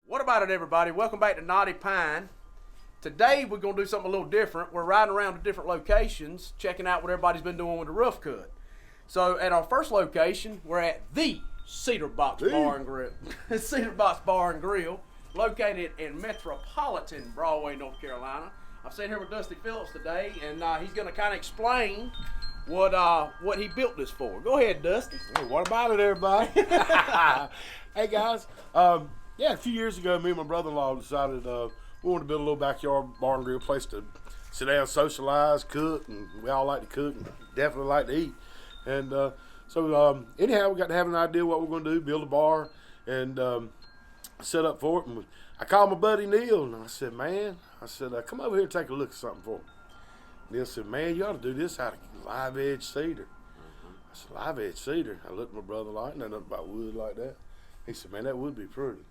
What about it, everybody? Welcome back to Knotty Pine. Today we're going to do something a little different. We're riding around to different locations, checking out what everybody's been doing with the rough cut. So at our first location, we're at the Cedar Box Bar and Grill. Cedar Box Bar and Grill, located in metropolitan Broadway, North Carolina. I'm sitting here with Dusty Phillips today, and he's going to kind of explain what he built this for. Go ahead, Dusty. Hey, what about it, everybody? Hey, guys. A few years ago, me and my brother-in-law decided we wanted to build a little backyard bar and grill place to sit down, socialize, cook, and we all like to cook and definitely like to eat. And anyhow, we got to have an idea what we're going to do, build a bar, and set up for it. And I called my buddy Neil, and I said, come over here and take a look at something for me. Neil said, man, you ought to do this out of live edge cedar. I said, live edge cedar? I looked at my brother-in-law, and nothing about wood like that. He said, man, that would be pretty.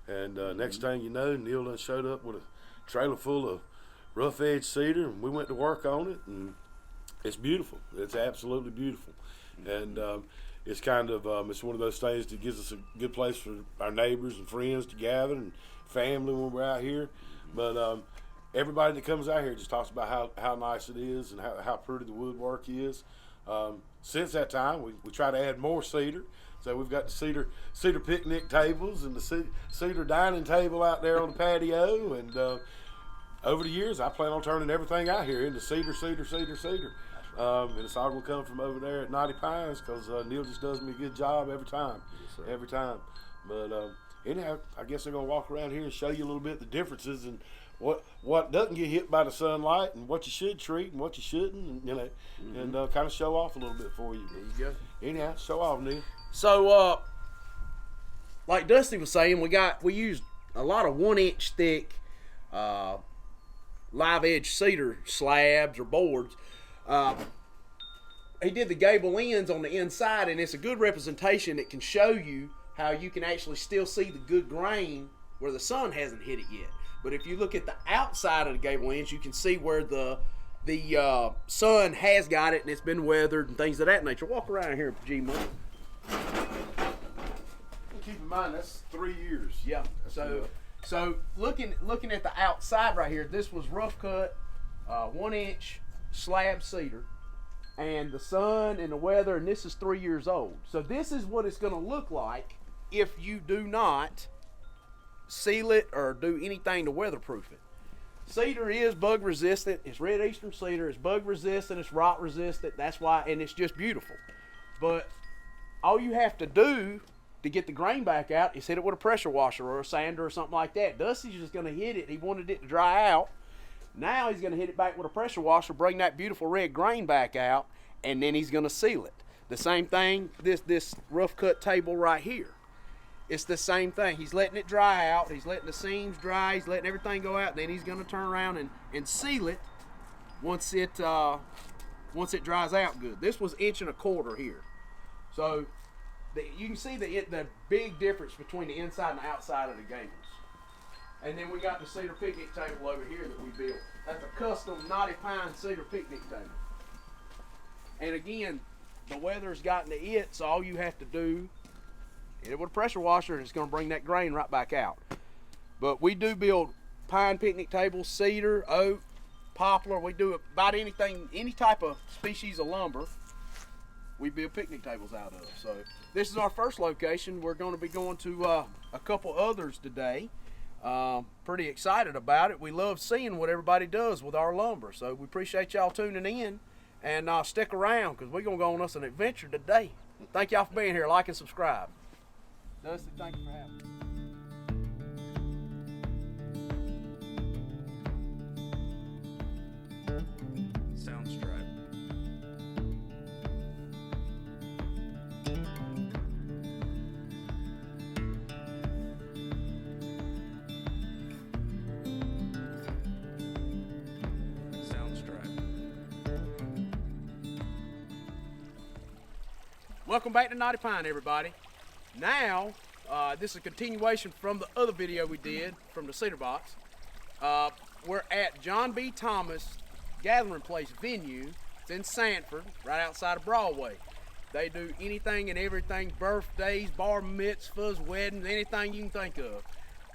And next thing you know, Neil done showed up with a trailer full of rough edge cedar, and we went to work on it, and it's beautiful. It's absolutely beautiful. And it's kind of, it's one of those things that gives us a good place for our neighbors and friends to gather and family when we're out here. But everybody that comes out here just talks about how nice it is and how pretty the woodwork is. Since that time, we try to add more cedar. So we've got the cedar picnic tables and the cedar dining table out there on the patio. And over the years, I plan on turning everything out here into cedar. And it's all going to come from over there at Knotty Pines because Neil just does me a good job every time. Yes, every time. But anyhow, I guess I'm going to walk around here and show you a little bit the differences and what doesn't get hit by the sunlight and what you should treat and what you shouldn't, and, and kind of show off a little bit for you. There you go. Anyhow, show off, Neil. So, like Dusty was saying, we used a lot of 1-inch thick live edge cedar slabs or boards. He did the gable ends on the inside, and it's a good representation that can show you how you can actually still see the good grain where the sun hasn't hit it yet. But if you look at the outside of the gable ends, you can see where the sun has got it and it's been weathered and things of that nature. Walk around here, G-Money. Keep in mind that's 3 years. Yeah. So looking at the outside right here, this was rough cut, 1-inch slab cedar, and the sun and the weather, and this is 3 years old. So this is what it's going to look like if you do not seal it or do anything to weatherproof it. Cedar is bug resistant. It's red eastern cedar. It's bug resistant. It's rot resistant. That's why, and it's just beautiful. But all you have to do to get the grain back out is hit it with a pressure washer or a sander or something like that. Dusty's just going to hit it. He wanted it to dry out. Now he's going to hit it back with a pressure washer, bring that beautiful red grain back out, and then he's going to seal it. The same thing, this rough cut table right here. It's the same thing. He's letting it dry out. He's letting the seams dry. He's letting everything go out. Then he's going to turn around and seal it once it dries out good. This was 1.25 inches here. So you can see the big difference between the inside and the outside of the gables. And then we got the cedar picnic table over here that we built. That's a custom Knotty Pine cedar picnic table. And again, the weather's gotten to it, so all you have to do, hit it with a pressure washer, and it's going to bring that grain right back out. But we do build pine picnic tables, cedar, oak, poplar. We do about anything, any type of species of lumber, we build picnic tables out of. So this is our first location. We're going to be going to a couple others today. Pretty excited about it. We love seeing what everybody does with our lumber. So we appreciate y'all tuning in, and stick around because we're going to go on us an adventure today. Thank y'all for being here. Like and subscribe. Dusty, thank you for having me. Soundstripe. Welcome back to Knotty Pine, everybody. Now, this is a continuation from the other video we did from the Cedar Box. We're at John B. Thomas Gathering Place venue. It's in Sanford, right outside of Broadway. They do anything and everything, birthdays, bar mitzvahs, weddings, anything you can think of.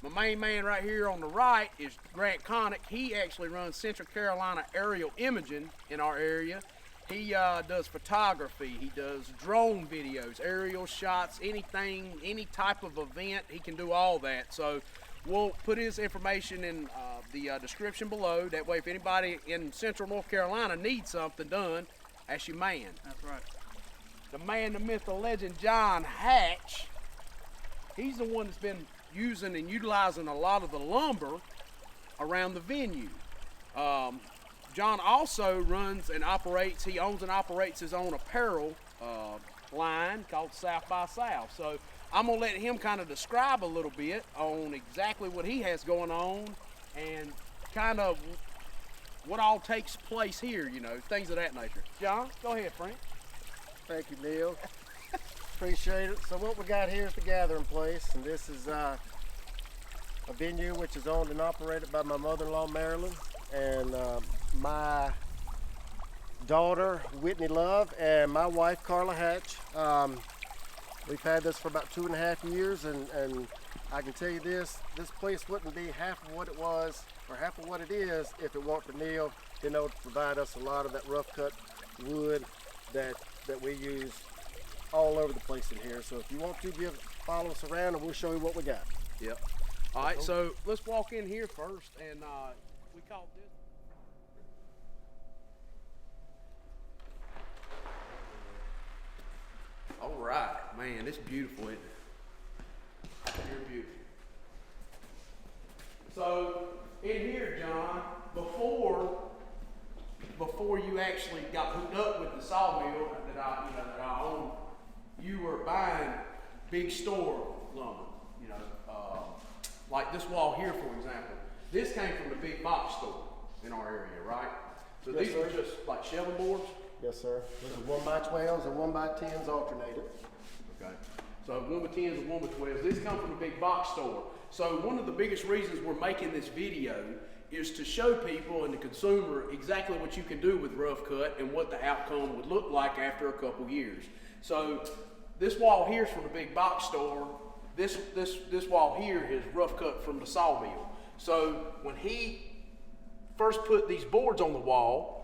My main man right here on the right is Grant Connick. He actually runs Central Carolina Aerial Imaging in our area. He does photography, he does drone videos, aerial shots, anything, any type of event, he can do all that. So we'll put his information in the description below. That way if anybody in Central North Carolina needs something done, that's your man. That's right. The man, the myth, the legend, John Hatch. He's the one that's been using and utilizing a lot of the lumber around the venue. John also runs and operates, he owns and operates his own apparel line called South by South. So I'm gonna let him kind of describe a little bit on exactly what he has going on and kind of what all takes place here, you know, things of that nature. John, go ahead, Frank. Thank you, Neil. Appreciate it. So what we got here is the gathering place, and this is a venue which is owned and operated by my mother-in-law, Marilyn, and my daughter, Whitney Love, and my wife, Carla Hatch. We've had this for about 2.5 years, and I can tell you this place wouldn't be half of what it was, or half of what it is, if it weren't for Neil, to provide us a lot of that rough cut wood that we use all over the place in here. So if you want to, follow us around and we'll show you what we got. Yep. All right, so let's walk in here first, and we call this. All right, man, it's beautiful, isn't it? You're beautiful. So in here, John, before you actually got hooked up with the sawmill that I own, you were buying big store lumber. You know, like this wall here, for example. This came from the big box store in our area, right? So Yes, these sir. were just like shelving boards. Yes, sir. This is 1x12s and 1x10s alternated. Okay. So 1x10s and 1x12s. These come from a big box store. So one of the biggest reasons we're making this video is to show people and the consumer exactly what you can do with rough cut and what the outcome would look like after a couple years. So this wall here is from the big box store. This wall here is rough cut from the sawmill. So when he first put these boards on the wall,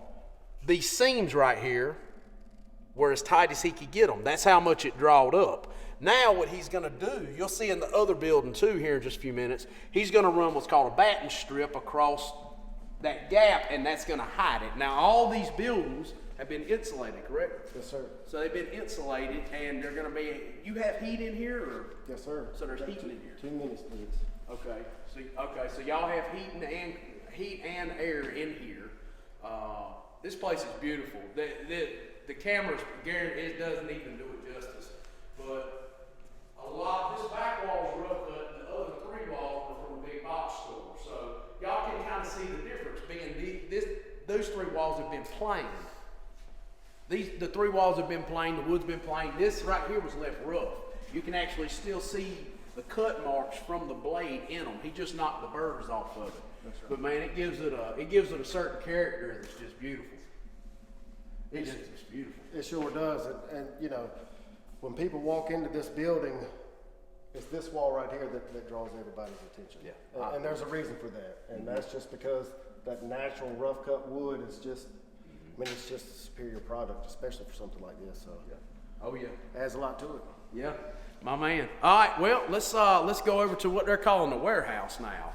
these seams right here were as tight as he could get them. That's how much it drawed up. Now what he's gonna do, you'll see in the other building too here in just a few minutes, he's gonna run what's called a batting strip across that gap, and that's gonna hide it. Now all these buildings have been insulated, correct? Yes, sir. So they've been insulated, and they're gonna be, you have heat in here, or? Yes, sir. So there's heating in here? 2 mini splits. Okay, so y'all have heat and air in here. This place is beautiful. The camera's guaranteed, it doesn't even do it justice. But this back wall is rough cut, and the other 3 walls are from a big box store. So y'all can kind of see the difference. Those 3 walls have been planed. The 3 walls have been planed, the wood's been planed. This right here was left rough. You can actually still see the cut marks from the blade in them. He just knocked the burrs off of it. That's right. But man, it gives it a certain character that's just beautiful. It's just beautiful. It sure does. And you know, when people walk into this building, it's this wall right here that draws everybody's attention. Yeah. And there's a reason for that. And that's just because that natural rough cut wood is just, I mean, it's just a superior product, especially for something like this. So Yeah. Oh yeah. adds a lot to it. Yeah. My man. All right. Well, let's go over to what they're calling the warehouse now.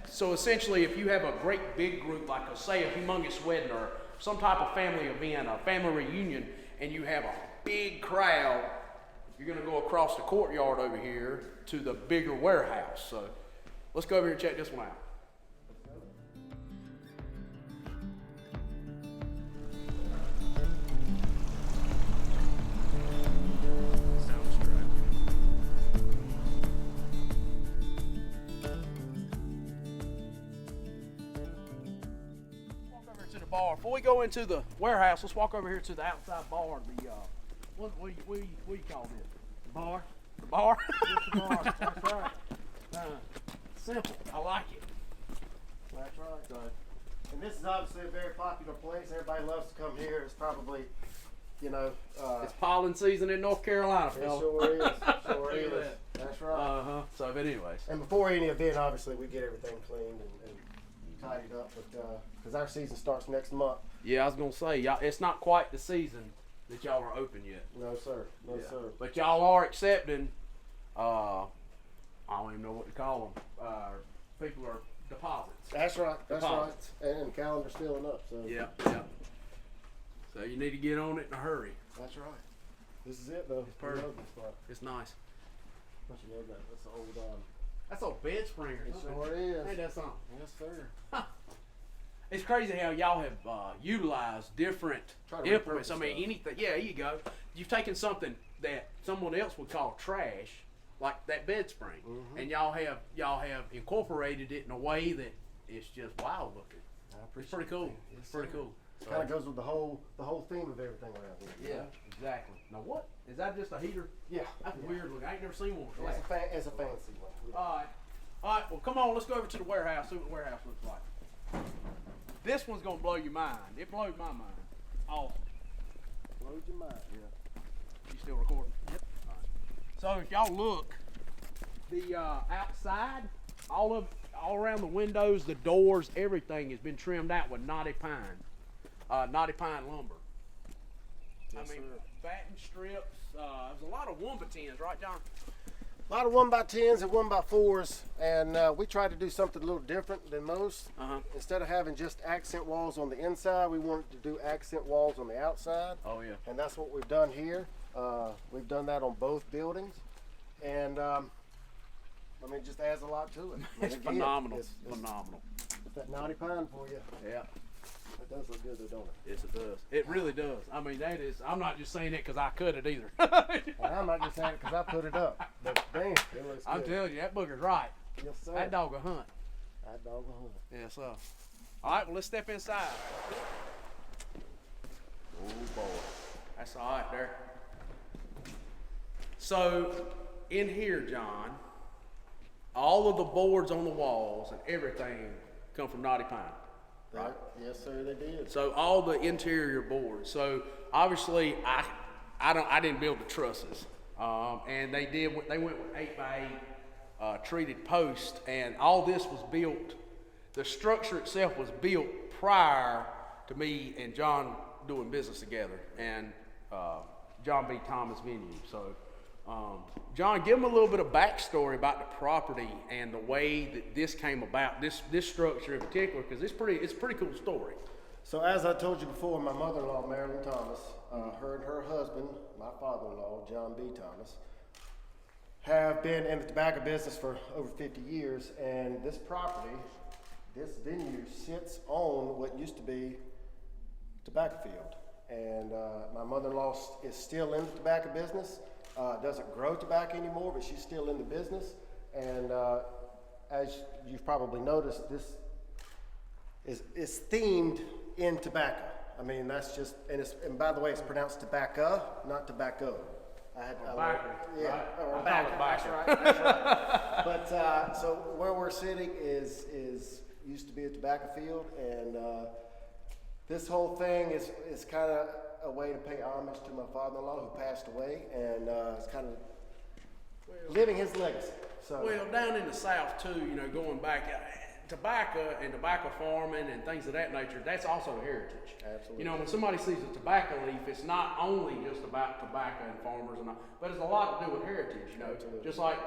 So essentially, if you have a great big group, like say a humongous wedding or some type of family event, a family reunion, and you have a big crowd, you're gonna go across the courtyard over here to the bigger warehouse. So let's go over here and check this one out. Sounds right. Walk over to the bar. Before we go into the warehouse, let's walk over here to the outside bar. What do you call this? Bar. The bar? Just a bar. That's right. Simple. I like it. That's right. And this is obviously a very popular place. Everybody loves to come here. It's probably you know, It's pollen season in North Carolina, it fella. sure is. Sure Look at is. That's right. So, but anyways. And before any event, obviously, we get everything cleaned and tidied up. But because our season starts next month. Yeah, I was gonna say, y'all, it's not quite the season that y'all are open yet. No, sir. No, Yeah. sir. But y'all are accepting. I don't even know what to call them. People are deposits. That's right. That's Deposits. right. And the calendar's filling up. So Yeah, yeah. So you need to get on it in a hurry. that's right. This is it, though. perfect. I love this spot. It's nice. Don't you love that? That's an old. That's old bed springer. It sure is. Ain't that something? Yes, sir. It's crazy how y'all have utilized different Try to implements. I repurpose mean, stuff. anything. Yeah, here you go. You've taken something that someone else would call trash, like that bed spring, and y'all have incorporated it in a way that it's just wild looking. It's pretty cool. It's pretty cool. It kind of goes with the whole theme of everything around here. Yeah, exactly. Now what? Is that just a heater? Yeah. That's weird looking. I ain't never seen one before. It's a fancy one. Yeah. All right. Well, come on. Let's go over to the warehouse. See what the warehouse looks like. This one's gonna blow your mind. It blowed my mind. Awesome. Blows your mind. You still recording? Yep. All right. So if y'all look, the outside, all around the windows, the doors, everything has been trimmed out with knotty pine, lumber. Yes, I mean, sir. batten strips. There's a lot of 1x10s, right, John? A lot of 1x10s and 1x4s, and we tried to do something a little different than most. Instead of having just accent walls on the inside, we wanted to do accent walls on the outside, Oh yeah. and that's what we've done here. We've done that on both buildings, and I mean, it just adds a lot to it. I mean, It's again, phenomenal. It's Phenomenal. that knotty pine for you. Yeah. It does look good, though, don't it? Yes, it does. It really does. I mean, that is. I'm not just saying it because I cut it either. And I'm not just saying it because I put it up, but damn, it looks I'm good. telling you, that booger's right. Yes, sir. That dog will hunt. That dog will hunt. Yes, sir. All right, well, let's step inside. Oh, boy. That's all right there. So, in here, John, all of the boards on the walls and everything come from Knotty Pine. Right? Yes, sir, they did. So all the interior boards. So obviously, I didn't build the trusses, and they went with 8x8 treated post, and all this was built. The structure itself was built prior to me and John doing business together, and John B. Thomas Venue. So, John, give them a little bit of backstory about the property and the way that this came about. This structure in particular, because it's a pretty cool story. So as I told you before, my mother-in-law, Marilyn Thomas, her and her husband, my father-in-law, John B. Thomas, have been in the tobacco business for over 50 years, and this property, this venue, sits on what used to be a tobacco field. And my mother-in-law is still in the tobacco business. Doesn't grow tobacco anymore, but she's still in the business. And as you've probably noticed, this is themed in tobacco. I mean, that's just, and by the way, it's pronounced tobacco, not tobacco. Tobacco, yeah, right? or I tobacco. call it That's right. That's right. But so where we're sitting is used to be a tobacco field, and this whole thing is kind of a way to pay homage to my father-in-law who passed away, and it's kind of living his legacy. So Well, down in the South too, you know, going back, tobacco and tobacco farming and things of that nature, that's also heritage. Absolutely. You know, when somebody sees a tobacco leaf, it's not only just about tobacco and farmers and all, but it's a lot to do with heritage, you know. Absolutely. Just like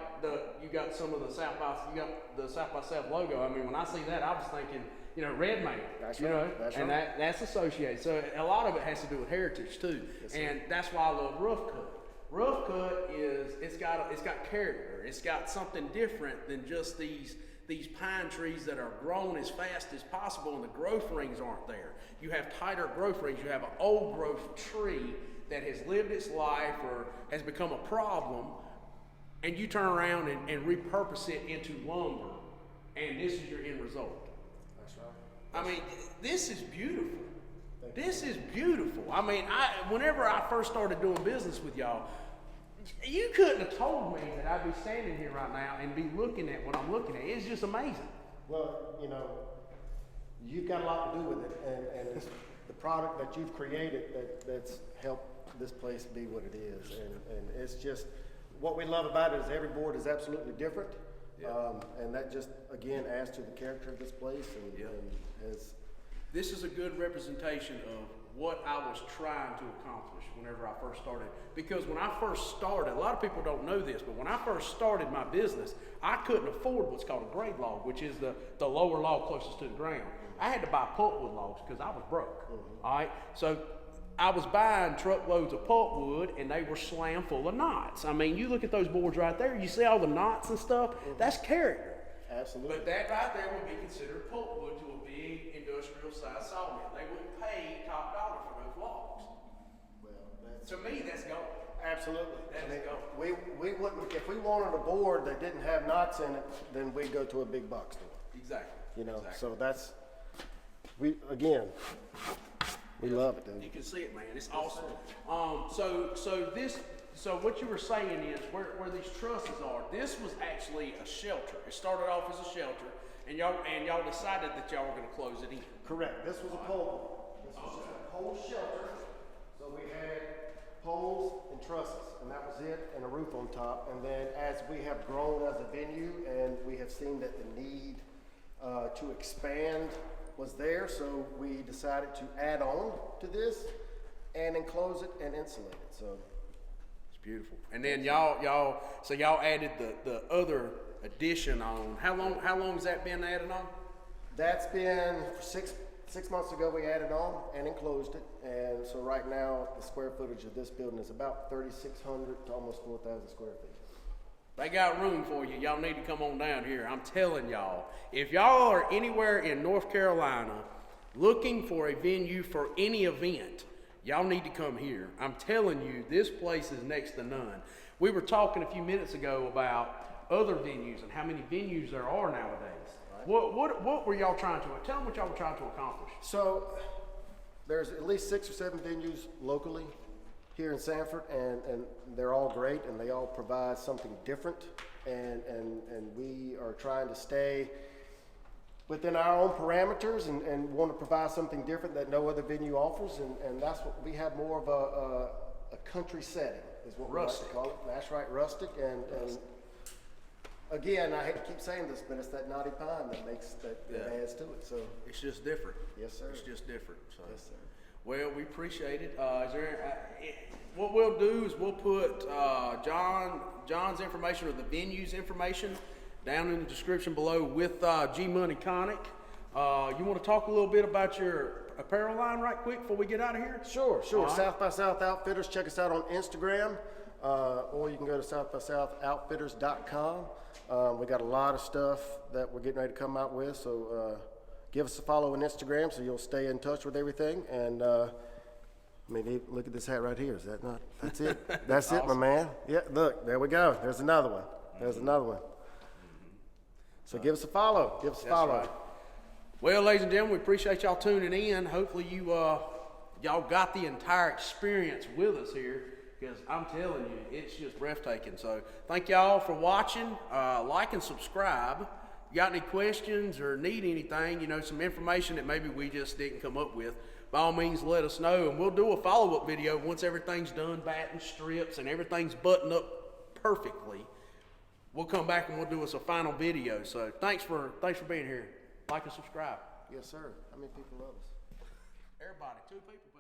you got some of the South by South logo. I mean, when I see that, I was thinking, you know, Red Man. That's you right. know, That's and right. that's associated. So a lot of it has to do with heritage too. Yes, sir. And that's why I love Rough Cut. Rough Cut it's got character. It's got something different than just these pine trees that are grown as fast as possible and the growth rings aren't there. You have tighter growth rings. You have an old growth tree that has lived its life or has become a problem, and you turn around and repurpose it into lumber, and this is your end result. that's right. I mean, this is beautiful. This is beautiful. I mean, whenever I first started doing business with y'all, you couldn't have told me that I'd be standing here right now and be looking at what I'm looking at. It's just amazing. Well, you know, you've got a lot to do with it, and it's the product that you've created that's helped this place be what it is. And it's just, what we love about it is every board is absolutely different. And that just, again, adds to the character of this place and has. This is a good representation of what I was trying to accomplish whenever I first started. Because when I first started, a lot of people don't know this, but when I first started my business, I couldn't afford what's called a grade log, which is the lower log closest to the ground. I had to buy pulpwood logs because I was broke. All right, so I was buying truckloads of pulpwood, and they were slam full of knots. I mean, you look at those boards right there, you see all the knots and stuff, that's character. Absolutely. But that right there would be considered pulpwood to a big industrial size sawmill. They wouldn't pay top dollar for those logs. Well, that's, To me, that's gold. absolutely. That is gold. We wouldn't, if we wanted a board that didn't have knots in it, then we'd go to a big box store. Exactly. You know, Exactly. so that's, we love it, dude. You can see it, man. It's awesome. So what you were saying is where these trusses are. This was actually a shelter. It started off as a shelter, and y'all decided that y'all were going to close it in. Correct. This was a pole. This was just a pole shelter. So we had poles and trusses, and that was it, and a roof on top. And then as we have grown as a venue, and we have seen that the need to expand was there, so we decided to add on to this and enclose it and insulate it. So It's beautiful. And then y'all added the other addition on. How long has that been added on? that's been 6 months ago. We added on and enclosed it, and so right now the square footage of this building is about 3,600 to almost 4,000 square feet. They got room for you. Y'all need to come on down here. I'm telling y'all, if y'all are anywhere in North Carolina looking for a venue for any event, y'all need to come here. I'm telling you, this place is next to none. We were talking a few minutes ago about other venues and how many venues there are nowadays. Right. What were y'all trying to, tell them what y'all were trying to accomplish. So there's at least 6 or 7 venues locally here in Sanford, and they're all great, and they all provide something different, and we are trying to stay within our own parameters and want to provide something different that no other venue offers, and that's what we have, more of a country setting is what we like to call it. That's right, rustic, and again, I hate to keep saying this, but it's that knotty pine that makes that adds to it. So It's just different. yes, sir. It's just different. So. Yes, sir. Well, we appreciate it. What we'll do is we'll put John's information or the venue's information down in the description below with G Money Conic. You want to talk a little bit about your apparel line right quick before we get out of here? Sure. All right. South by South Outfitters. Check us out on Instagram, or you can go to southbysouth.outfitters.com. We got a lot of stuff that we're getting ready to come out with, so give us a follow on Instagram so you'll stay in touch with everything. And I mean, look at this hat right here. Is that not? That's it. That's it, my man. Yeah, look, there we go. There's another one. There's another one. So give us a follow. Give us a follow. Right. Well, ladies and gentlemen, we appreciate y'all tuning in. Hopefully you y'all got the entire experience with us here, because I'm telling you, it's just breathtaking. So thank y'all for watching. Like and subscribe. You got any questions or need anything, some information that maybe we just didn't come up with, by all means let us know, and we'll do a follow-up video once everything's done, batting strips and everything's buttoned up perfectly. We'll come back and we'll do us a final video. So thanks for being here. Like and subscribe. Yes, sir. How many people love us? Everybody, 2 people.